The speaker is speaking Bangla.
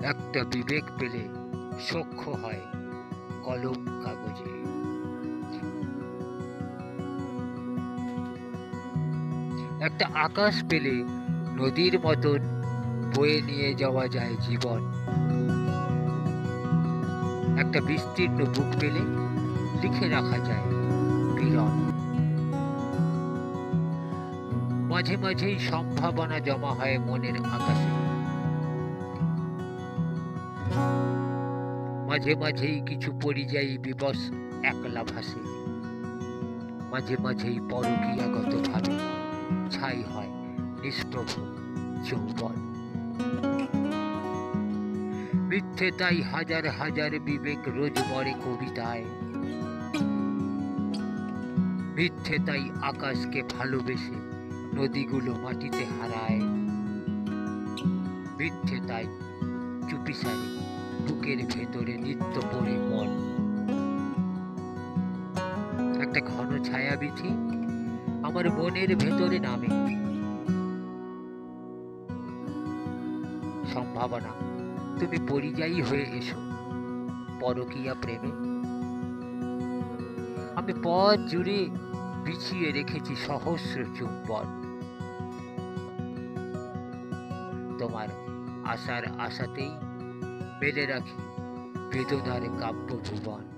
একটা বিবেক পেলে সখ্য হয় কলম কাগজে। একটা আকাশ পেলে নদীর মতন বয়ে নিয়ে যাওয়া যায় জীবন। একটা বিস্তীর্ণ বুক পেলে লিখে রাখা যায় পীড়ন। মাঝে মাঝেই সম্ভাবনা জমা হয় মনের আকাশে। মাঝে মাঝেই কিছু পরিযায়ী বিবশ একলা ভাসে। মাঝে মাঝেই পরকীয়াগত ভাবে ছাই হয় নিষ্প্রভ যৌবন। মিথ্যে তাই হাজার হাজার বিবেক রোজ মরে কবিতায়। মিথ্যে তাই আকাশকে ভালোবেসে নদীগুলো মাটিতে হারায়। মিথ্যে তাই চুপিসারে বুকের ভেতরে নিত্য পড়ে মন। একটা ঘন ছায়াবিথি আমার মনের ভেতরে নামে। সম্ভাবনা তুমি পরিযায়ী হয়ে এসো পরকীয়া প্রেমে। আমি পথ জুড়ে বিছিয়ে রেখেছি সহস্র চুম্বন। তোমার আশার আশাতেই মেলে রাখি বেদনার কাব্য ভুবন।